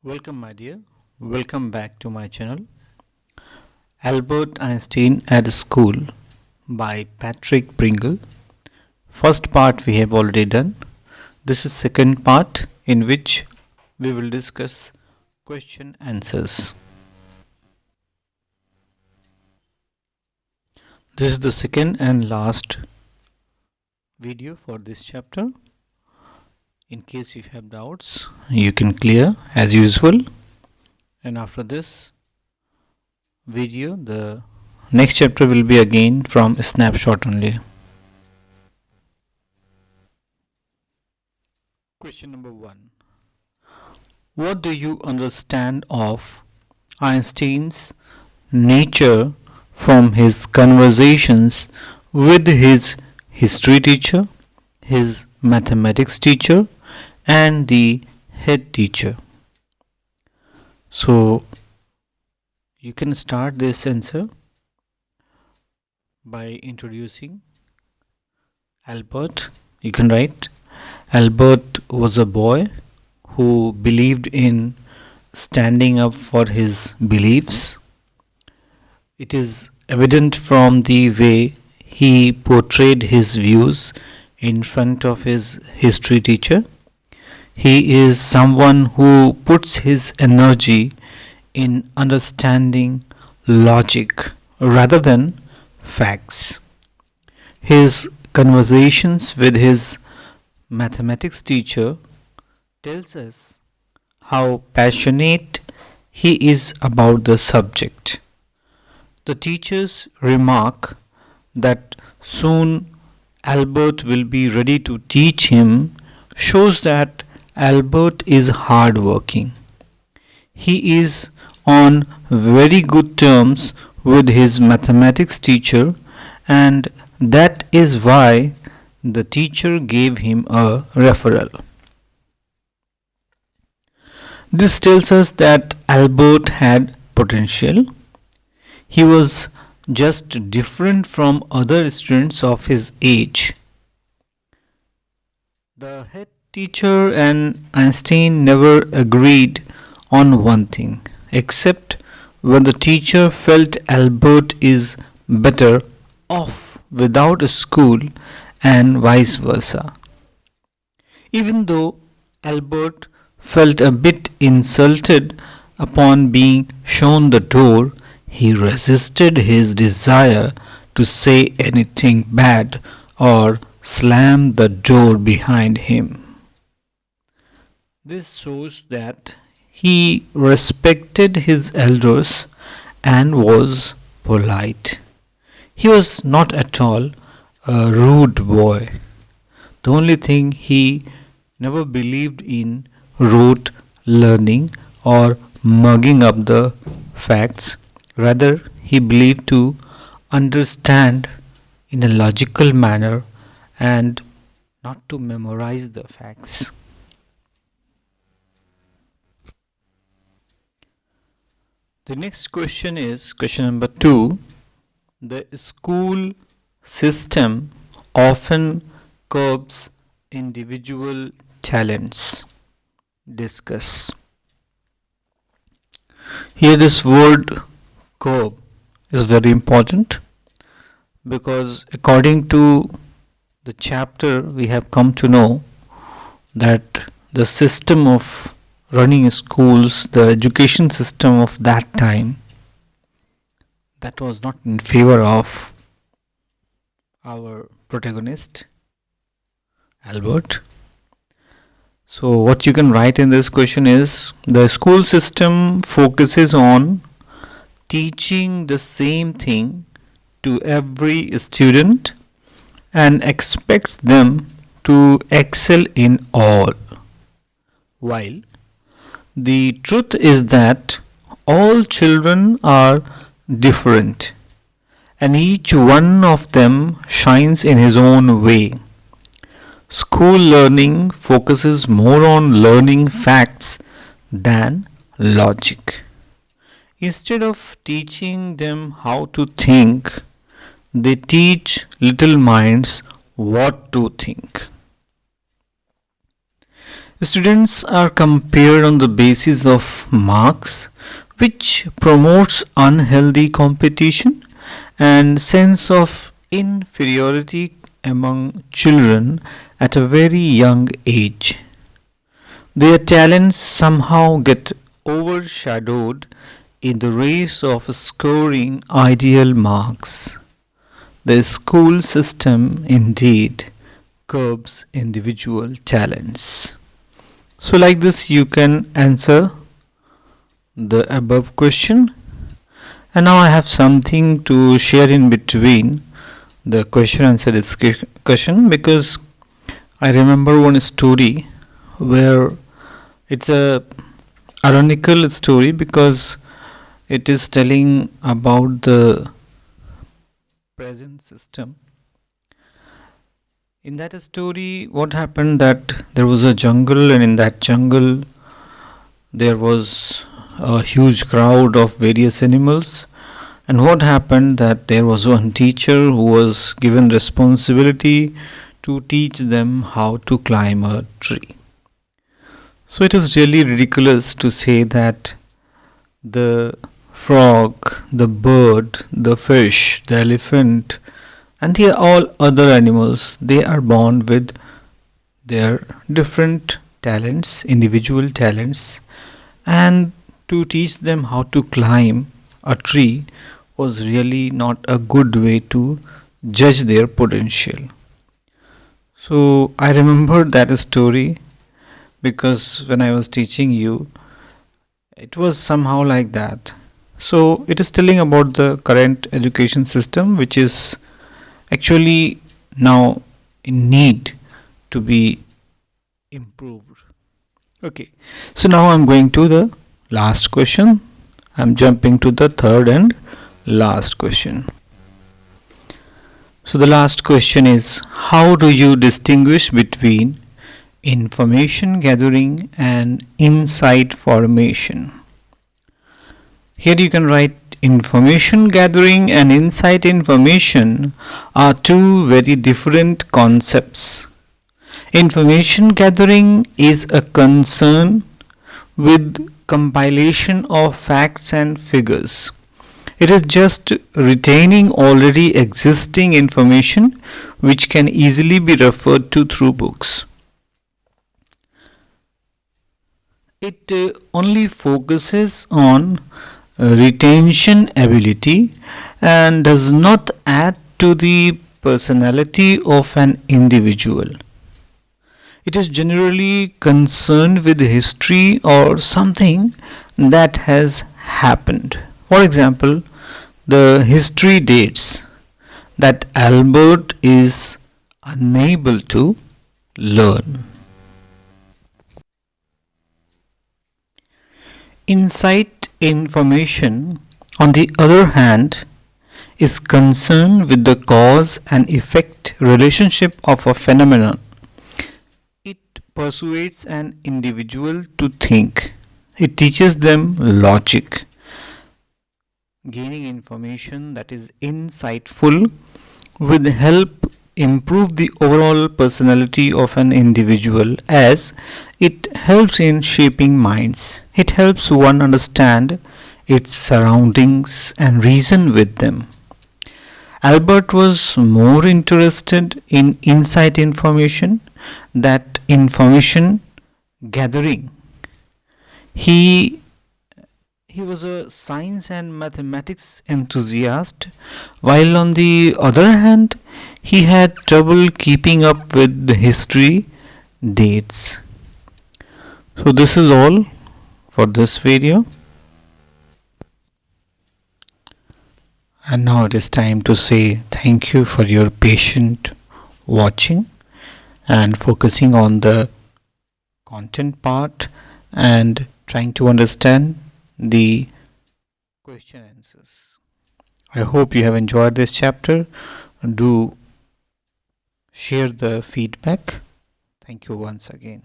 Welcome, my dear. Welcome back to my channel. Albert Einstein at School by Patrick Pringle. First part we have already done. This is second part in which we will discuss question answers. This is the second and last video for this chapter. In case you have doubts, you can clear as usual. And after this video, the next chapter will be again from a snapshot only. Question number 1. What do you understand of Einstein's nature from his conversations with his history teacher, his mathematics teacher, and the head teacher? So you can start this answer by introducing Albert. You can write, Albert was a boy who believed in standing up for his beliefs. It is evident from the way he portrayed his views in front of his history teacher. He is someone who puts his energy in understanding logic rather than facts. His conversations with his mathematics teacher tells us how passionate he is about the subject. The teachers remark that soon Albert will be ready to teach him shows that Albert is hardworking. He is on very good terms with his mathematics teacher, and that is why the teacher gave him a referral. This tells us that Albert had potential. He was just different from other students of his age. The head teacher and Einstein never agreed on one thing, except when the teacher felt Albert is better off without a school and vice versa. Even though Albert felt a bit insulted upon being shown the door, he resisted his desire to say anything bad or slam the door behind him. This shows that he respected his elders and was polite. He was not at all a rude boy. The only thing he never believed in rote learning or mugging up the facts. Rather, he believed to understand in a logical manner and not to memorize the facts. The next question is question number 2. The school system often curbs individual talents. Discuss. Here this word curb is very important because according to the chapter we have come to know that the system of running schools, the education system of that time, that was not in favor of our protagonist, Albert. So what you can write in this question is, the school system focuses on teaching the same thing to every student and expects them to excel in all. While the truth is that all children are different and each one of them shines in his own way. School learning focuses more on learning facts than logic. Instead of teaching them how to think, they teach little minds what to think. Students are compared on the basis of marks, which promotes unhealthy competition and sense of inferiority among children at a very young age. Their talents somehow get overshadowed in the race of scoring ideal marks. The school system indeed curbs individual talents. So, like this, you can answer the above question. And now I have something to share in between the question answer discussion, because I remember one story where it's a ironical story, because it is telling about the present system. In that story, what happened that there was a jungle, and in that jungle there was a huge crowd of various animals. And what happened that there was one teacher who was given responsibility to teach them how to climb a tree. So it is really ridiculous to say that the frog, the bird, the fish, the elephant, and the all other animals, they are born with their different talents, individual talents, and to teach them how to climb a tree was really not a good way to judge their potential. So I remember that story, because when I was teaching you, it was somehow like that. So it is telling about the current education system, which is actually now in need to be improved. Okay, so now I'm going to the last question. I'm jumping to the third and last question. So the last question is, how do you distinguish between information gathering and insight formation? Here you can write, information gathering and insight information are two very different concepts. Information gathering is a concern with compilation of facts and figures. It is just retaining already existing information which can easily be referred to through books. It only focuses on retention ability and does not add to the personality of an individual. It is generally concerned with history or something that has happened. For example, the history dates that Albert is unable to learn. Insight information, on the other hand, is concerned with the cause and effect relationship of a phenomenon. It persuades an individual to think. It teaches them logic. Gaining information that is insightful will help improve the overall personality of an individual, as it helps in shaping minds. It helps one understand its surroundings and reason with them. Albert was more interested in insight information, that information gathering. He was a science and mathematics enthusiast, while on the other hand, he had trouble keeping up with the history dates. So this is all for this video. And now it is time to say thank you for your patient watching and focusing on the content part and trying to understand the question answers. I hope you have enjoyed this chapter. Do share the feedback. Thank you once again.